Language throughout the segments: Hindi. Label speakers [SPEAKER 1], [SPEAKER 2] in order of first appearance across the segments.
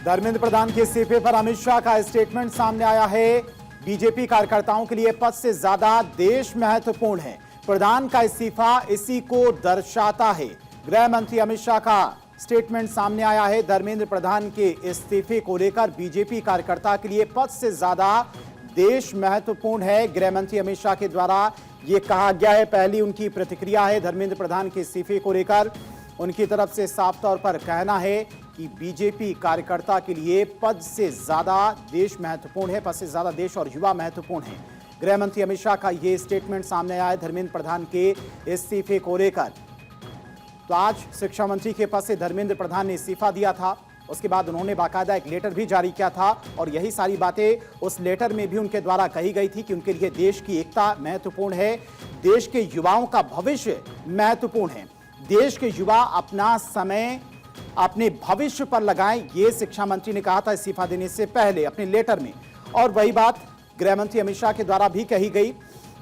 [SPEAKER 1] धर्मेंद्र प्रधान के इस्तीफे पर अमित शाह का स्टेटमेंट सामने आया है। बीजेपी कार्यकर्ताओं के लिए पद से ज्यादा देश महत्वपूर्ण है। प्रधान का इस्तीफा इसी को दर्शाता है। गृह मंत्री अमित शाह का स्टेटमेंट सामने आया है। धर्मेंद्र प्रधान के इस्तीफे को लेकर बीजेपी कार्यकर्ता के लिए पद से ज्यादा देश महत्वपूर्ण है। गृह मंत्री अमित शाह के द्वारा यह कहा गया है। पहली उनकी प्रतिक्रिया है धर्मेंद्र प्रधान के इस्तीफे को लेकर। उनकी तरफ से साफ तौर पर कहना है कि बीजेपी कार्यकर्ता के लिए पद से ज्यादा देश महत्वपूर्ण है, पद से ज्यादा देश और युवा महत्वपूर्ण है। गृह मंत्री अमित शाह का यह स्टेटमेंट सामने आया है धर्मेंद्र प्रधान के इस्तीफे को लेकर। तो आज शिक्षा मंत्री के पद से धर्मेंद्र प्रधान ने इस्तीफा दिया था। उसके बाद उन्होंने बाकायदा एक लेटर भी जारी किया था और यही सारी बातें उस लेटर में भी उनके द्वारा कही गई थी कि उनके लिए देश की एकता महत्वपूर्ण है, देश के युवाओं का भविष्य महत्वपूर्ण है। देश के युवा अपना समय अपने भविष्य पर लगाएं, ये शिक्षा मंत्री ने कहा था इस्तीफा देने से पहले अपने लेटर में। और वही बात गृह मंत्री अमित शाह के द्वारा भी कही गई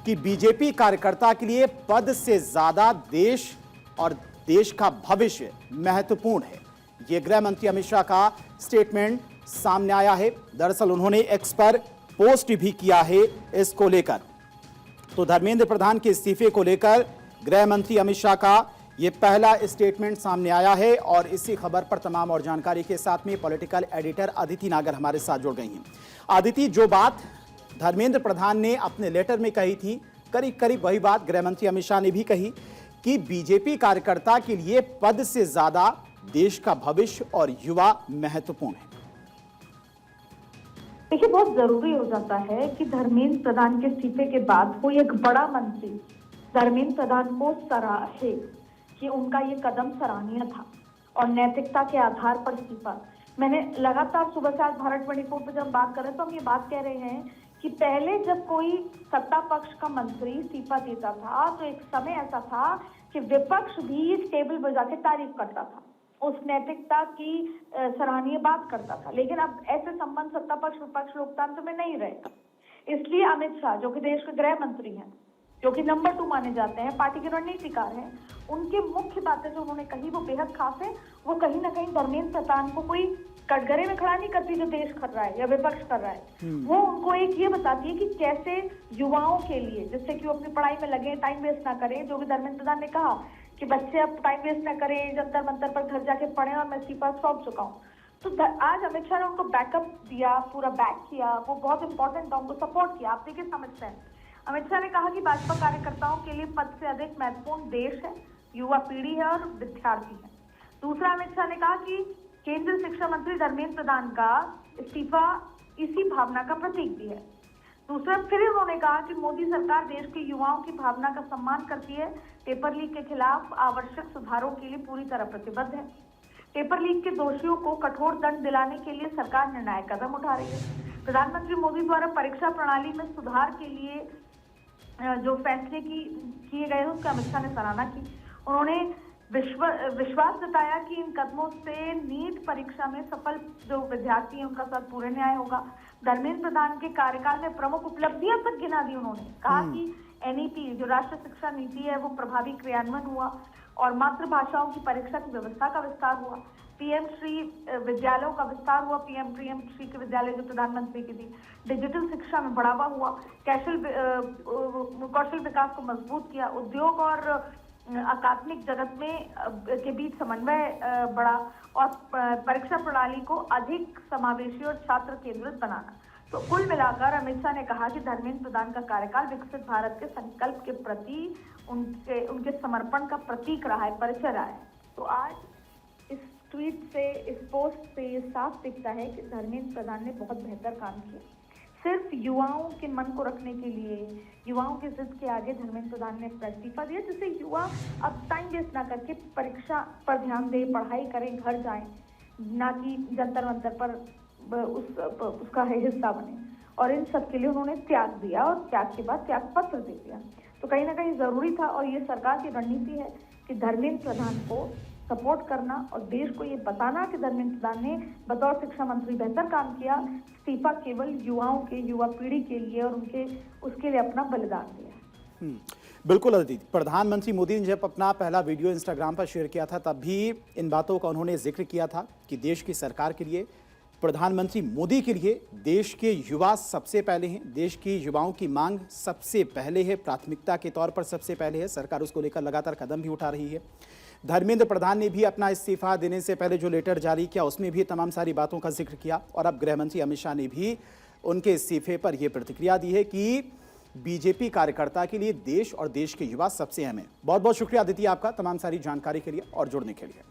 [SPEAKER 1] कि बीजेपी कार्यकर्ता के लिए पद से ज्यादा देश और देश का भविष्य महत्वपूर्ण है। ये गृह मंत्री अमित शाह का स्टेटमेंट सामने आया है। दरअसल उन्होंने एक्स पर पोस्ट भी किया है इसको लेकर। तो धर्मेंद्र प्रधान के इस्तीफे को लेकर गृह मंत्री अमित शाह का ये पहला स्टेटमेंट सामने आया है। और इसी खबर पर तमाम और जानकारी के साथ में पॉलिटिकल एडिटर अदिति नागर हमारे साथ जुड़ गई हैं। अदिति, जो बात धर्मेंद्र प्रधान ने अपने लेटर में कही थी, करीब करीब वही बात गृह मंत्री अमित शाह ने भी कही कि बीजेपी कार्यकर्ता के लिए पद से ज्यादा देश का भविष्य और युवा महत्वपूर्ण है।
[SPEAKER 2] देखिए, बहुत जरूरी हो जाता है कि धर्मेंद्र प्रधान के इस्तीफे के बाद कोई एक बड़ा मंत्री धर्मेंद्र प्रधान को सराहे कि उनका ये कदम सराहनीय था और नैतिकता के आधार पर इस्तीफा। मैंने लगातार सुबह से आज भारत 24 पे जब बात कर रहे हैं तो हम ये बात कह रहे हैं कि पहले जब कोई सत्ता पक्ष का मंत्री इस्तीफा देता था तो एक समय ऐसा था कि विपक्ष भी इस टेबल पर जाके तारीफ करता था, उस नैतिकता की सराहनीय बात करता था। लेकिन अब ऐसे संबंध सत्ता पक्ष विपक्ष लोकतंत्र में नहीं रहेगा। इसलिए अमित शाह, जो कि देश के गृह मंत्री हैं, जो कि नंबर 2 माने जाते हैं, पार्टी के रणनीतिकार हैं, उनके मुख्य बातें जो उन्होंने कही वो बेहद खास है। वो कहीं ना कहीं धर्मेंद्र प्रधान को कोई कटघरे में खड़ा नहीं करती जो देश कर रहा है या विपक्ष कर रहा है। वो उनको एक ये बताती है कि कैसे युवाओं के लिए, जिससे कि वो अपनी पढ़ाई में लगे, टाइम वेस्ट ना करें, जो भी धर्मेंद्र प्रधान ने कहा कि बच्चे अब टाइम वेस्ट ना करें, जंतर मंतर पर घर जाके पढ़ें और मैं इस्तीफा सौंप चुका हूँ। तो आज अमित शाह ने उनको बैकअप दिया, पूरा बैक किया, वो बहुत इंपॉर्टेंट था, उनको सपोर्ट किया। आप देखिए, समझते हैं अमित शाह ने कहा कि भाजपा कार्यकर्ताओं के लिए पद से अधिक महत्वपूर्ण देश है, युवा पीढ़ी है और विद्यार्थी है। दूसरा, अमित शाह ने कहा कि केंद्रीय शिक्षा मंत्री धर्मेंद्र प्रधान का इस्तीफा इसी भावना का प्रतीक भी है। दूसरा, फिर उन्होंने कहा कि मोदी सरकार देश के युवाओं की भावना का सम्मान करती है, पेपर लीक के खिलाफ आवश्यक सुधारों के लिए पूरी तरह प्रतिबद्ध है। पेपर लीक के दोषियों को कठोर दंड दिलाने के लिए सरकार निर्णायक कदम उठा रही है। प्रधानमंत्री मोदी द्वारा परीक्षा प्रणाली में सुधार के लिए जो फैसले किए गए उसका अमित शाह ने सराहना की। उन्होंने विश्वास जताया कि इन कदमों से नीट परीक्षा में सफल जो विद्यार्थी हैं उनका साथ पूरे न्याय होगा। धर्मेंद्र प्रधान के कार्यकाल में प्रमुख उपलब्धियां तक गिना दी उन्होंने। कहा कि एनईपी जो राष्ट्रीय शिक्षा नीति है वो प्रभावी क्रियान्वयन हुआ और मातृभाषाओं की परीक्षा की व्यवस्था का विस्तार हुआ। पीएम श्री विद्यालयों का विस्तार हुआ, पीएम श्री के विद्यालय जो प्रधानमंत्री की थी। डिजिटल शिक्षा में बढ़ावा हुआ, कौशल विकास को मजबूत किया, उद्योग और अकादमिक जगत में के बीच समन्वय बढ़ा और परीक्षा प्रणाली को अधिक समावेशी और छात्र केंद्रित बनाना। तो कुल मिलाकर अमित शाह ने कहा कि धर्मेंद्र प्रधान का कार्यकाल विकसित भारत के संकल्प के प्रति उनके समर्पण का प्रतीक रहा है, परिचय रहा है। तो आज इस ट्वीट से, इस पोस्ट से ये साफ दिखता है कि धर्मेंद्र प्रधान ने बहुत बेहतर काम किया। सिर्फ युवाओं के मन को रखने के लिए, युवाओं के जिद के आगे धर्मेंद्र प्रधान ने इस्तीफा दिया, जिससे युवा अब टाइम वेस्ट ना करके परीक्षा पर ध्यान दें, पढ़ाई करें, घर जाएं, ना कि जंतर मंतर पर उसका हिस्सा बने। और इन सब के लिए उन्होंने त्याग दिया और त्याग के बाद त्याग पत्र दे दिया। तो कहीं ना कहीं जरूरी था और ये सरकार की रणनीति है कि धर्मेंद्र प्रधान को सपोर्ट करना और देश को ये बताना कि धर्मेंद्र प्रधान ने बतौर शिक्षा मंत्री बेहतर काम किया। इस्तीफा केवल युवाओं के, युवा पीढ़ी के लिए और उसके लिए अपना बलिदान दिया।
[SPEAKER 1] बिल्कुल अदिति, प्रधानमंत्री मोदी ने जब अपना पहला वीडियो इंस्टाग्राम पर शेयर किया था तब भी इन बातों का उन्होंने जिक्र किया था कि देश की सरकार के लिए प्रधानमंत्री मोदी के लिए देश के युवा सबसे पहले हैं, देश की युवाओं की मांग सबसे पहले है, प्राथमिकता के तौर पर सबसे पहले है। सरकार उसको लेकर लगातार कदम भी उठा रही है। धर्मेंद्र प्रधान ने भी अपना इस्तीफा देने से पहले जो लेटर जारी किया उसमें भी तमाम सारी बातों का जिक्र किया और अब गृह मंत्री अमित शाह ने भी उनके इस्तीफे पर यह प्रतिक्रिया दी है कि बीजेपी कार्यकर्ता के लिए देश और देश के युवा सबसे अहम है। बहुत बहुत शुक्रिया अदिति आपका तमाम सारी जानकारी के लिए और जुड़ने के लिए।